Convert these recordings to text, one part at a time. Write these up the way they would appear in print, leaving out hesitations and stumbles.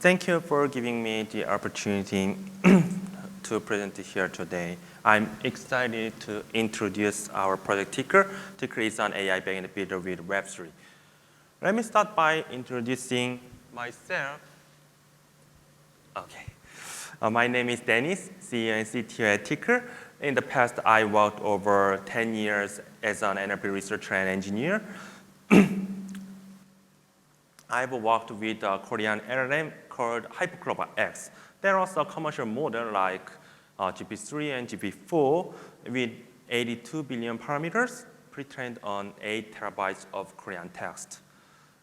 Thank you for giving me the opportunity to present here today. I'm excited to introduce our project TICLE. TICLE is an AI backend builder with Web3. Let me start by introducing myself. Okay. My name is Dennis, CEO and CTO at TICLE. In the past, I worked over 10 years as an NLP researcher and engineer. I've worked with a Korean LLM called Hyperclover X. There was a commercial model like GP3 and GP4 with 82 billion parameters pre-trained on 8 terabytes of Korean text.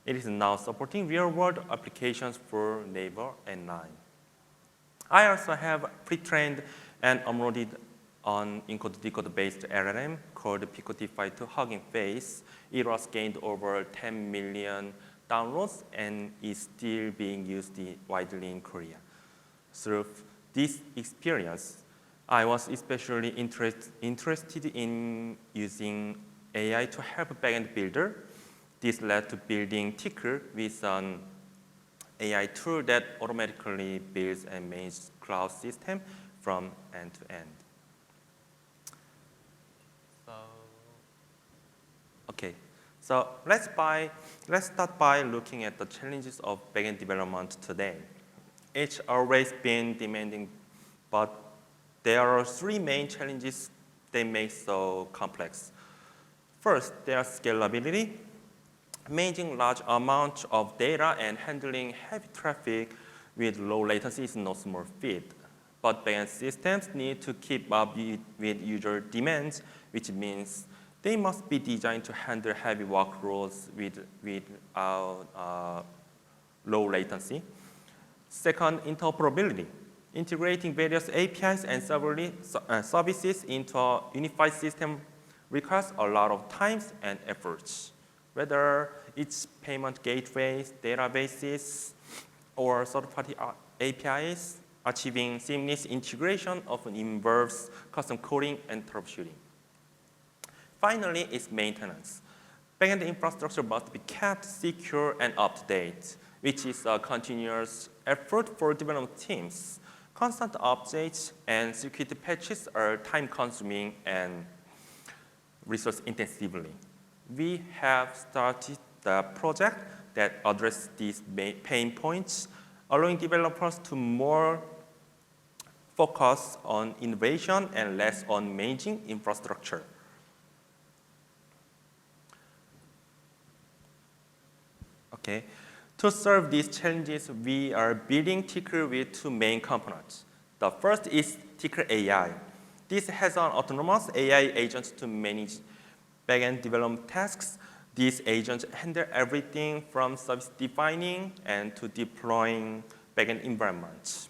It is now supporting real-world applications for Naver and Line. I also have pre-trained and uploaded an encode-decode-based LLM called Pico-T5 Hugging Face. It was gained over 10 million downloads and is still being used widely in Korea. Through this experience, I was especially interested in using AI to help a backend builder. This led to building TICLE with an AI tool that automatically builds and manages cloud system from end to end. So let's start by looking at the challenges of backend development today. It's always been demanding, but there are 3 main challenges that make so complex. First, there's scalability. Managing large amounts of data and handling heavy traffic with low latency is no small feat. But backend systems need to keep up with user demands, which means they must be designed to handle heavy workloads without low latency. Second, interoperability. Integrating various APIs and services into a unified system requires a lot of time and efforts. Whether it's payment gateways, databases, or third-party APIs, achieving seamless integration often involves custom coding and troubleshooting. Finally, it's maintenance. Backend infrastructure must be kept secure and up-to-date, which is a continuous effort for development teams. Constant updates and security patches are time-consuming and resource-intensively. We have started the project that addresses these pain points, allowing developers to more focus on innovation and less on managing infrastructure. Okay. To solve these challenges, we are building TICLE with 2 main components. The first is TICLE AI. This has an autonomous AI agent to manage backend development tasks. These agents handle everything from service defining and to deploying backend environments.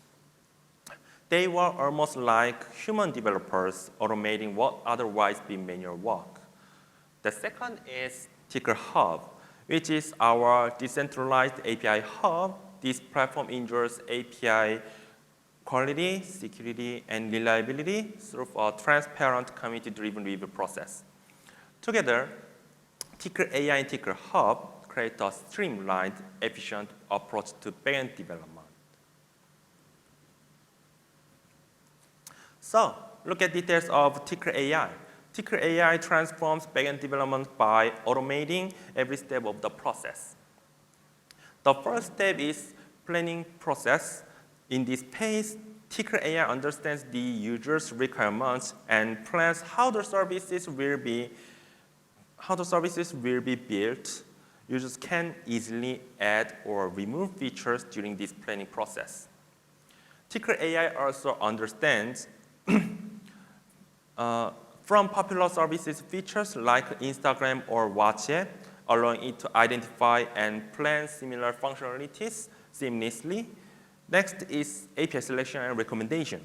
They were almost like human developers automating what otherwise be manual work. The second is TICLE Hub, which is our decentralized API hub. This platform ensures API quality, security, and reliability through a transparent, community-driven review process. Together, TICLE AI and TICLE Hub create a streamlined, efficient approach to backend development. So, look at details of TICLE AI. TICLE AI transforms backend development by automating every step of the process. The first step is planning process. In this phase, TICLE AI understands the user's requirements and plans how the services will be built. Users can easily add or remove features during this planning process. TICLE AI also understands from popular services features like Instagram or WhatsApp, allowing it to identify and plan similar functionalities seamlessly. Next is API selection and recommendation.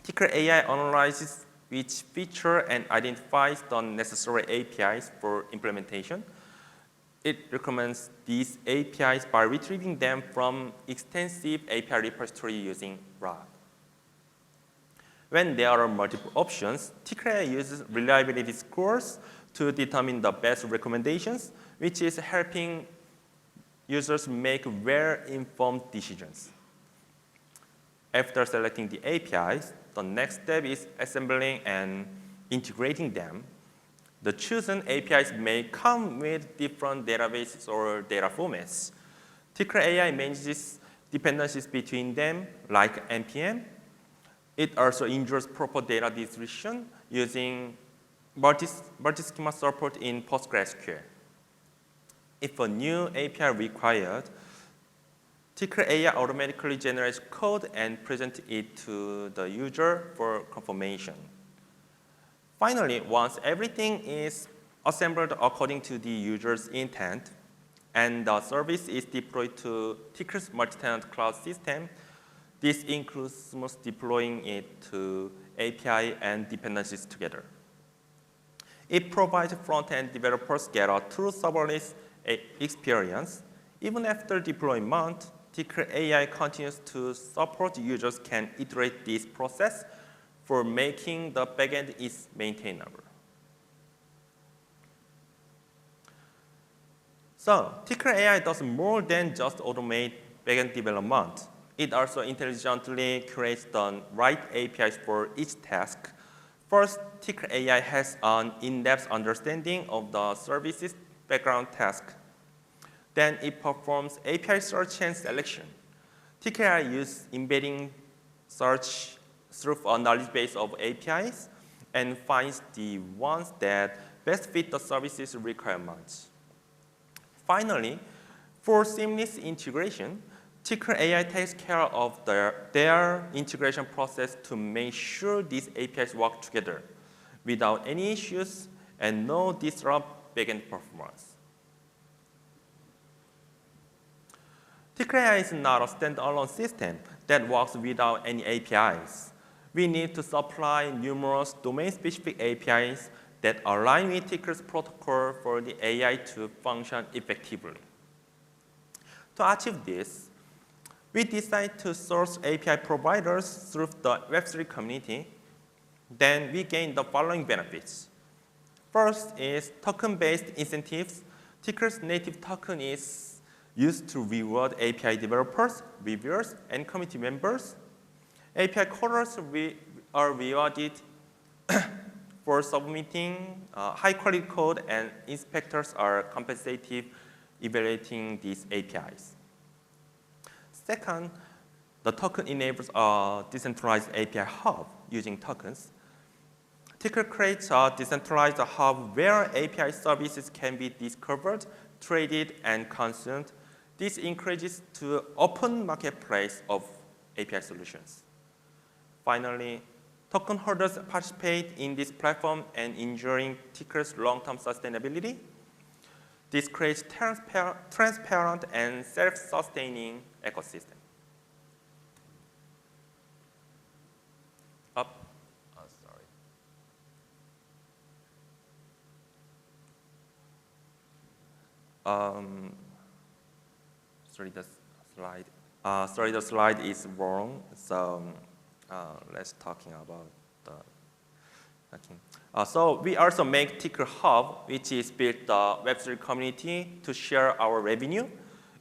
TICLE AI analyzes which feature and identifies the necessary APIs for implementation. It recommends these APIs by retrieving them from extensive API repository using RAG. When there are multiple options, TICLE AI uses reliability scores to determine the best recommendations, which is helping users make well-informed decisions. After selecting the APIs, the next step is assembling and integrating them. The chosen APIs may come with different databases or data formats. TICLE AI manages dependencies between them, like NPM. It also ensures proper data distribution using multi-schema support in PostgreSQL. If a new API required, TICLE AI automatically generates code and presents it to the user for confirmation. Finally, once everything is assembled according to the user's intent, and the service is deployed to TICLE's multi-tenant cloud system, this includes smooth deploying it to API and dependencies together. It provides front-end developers get a true serverless experience. Even after deployment, TICLE AI continues to support users can iterate this process for making the backend is maintainable. So TICLE AI does more than just automate backend development. It also intelligently creates the right APIs for each task. First, TICLE AI has an in-depth understanding of the service's background task. Then it performs API search and selection. TICLE AI uses embedding search through a knowledge base of APIs and finds the ones that best fit the service's requirements. Finally, for seamless integration, TICLE AI takes care of their integration process to make sure these APIs work together without any issues and no disrupt backend performance. TICLE AI is not a standalone system that works without any APIs. We need to supply numerous domain-specific APIs that align with TICLE's protocol for the AI to function effectively. To achieve this, we decide to source API providers through the Web3 community. Then we gain the following benefits. First is token-based incentives. TICLE's native token is used to reward API developers, reviewers, and community members. API coders are rewarded for submitting high-quality code, and inspectors are compensated evaluating these APIs. Second, the token enables a decentralized API hub using tokens. TICLE creates a decentralized hub where API services can be discovered, traded, and consumed. This encourages to open marketplace of API solutions. Finally, token holders participate in this platform and ensuring TICLE's long-term sustainability. This creates transparent and self-sustaining ecosystem. Sorry, the slide is wrong. So let's talking about the. So we also make TICLE Hub, which is built the Web3 community to share our revenue.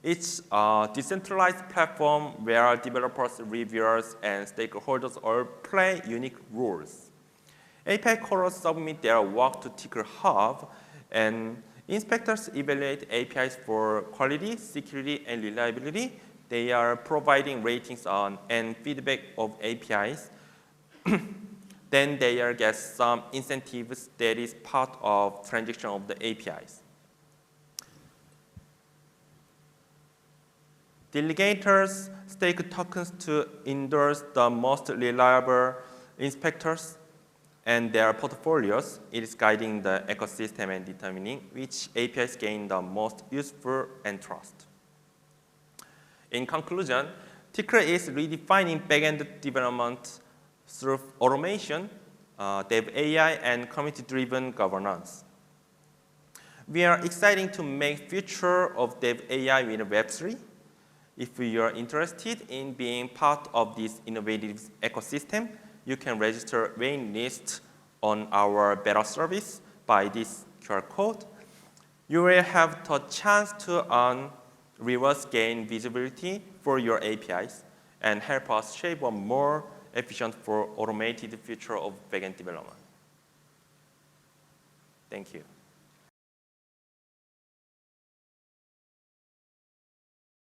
It's a decentralized platform where developers, reviewers, and stakeholders all play unique roles. API coders submit their work to TICLE Hub, and inspectors evaluate APIs for quality, security, and reliability. They are providing ratings on and feedback of APIs. Then they get some incentives that is part of transaction of the APIs. Delegators stake tokens to endorse the most reliable inspectors and their portfolios. It is guiding the ecosystem and determining which APIs gain the most useful and trust. In conclusion, TICLE is redefining backend development through automation, dev AI, and community-driven governance. We are excited to make future of dev AI with Web3. If you are interested in being part of this innovative ecosystem, you can register waiting list on our beta service by this QR code. You will have the chance to earn rewards gain visibility for your APIs and help us shape a more efficient for automated future of backend development. Thank you.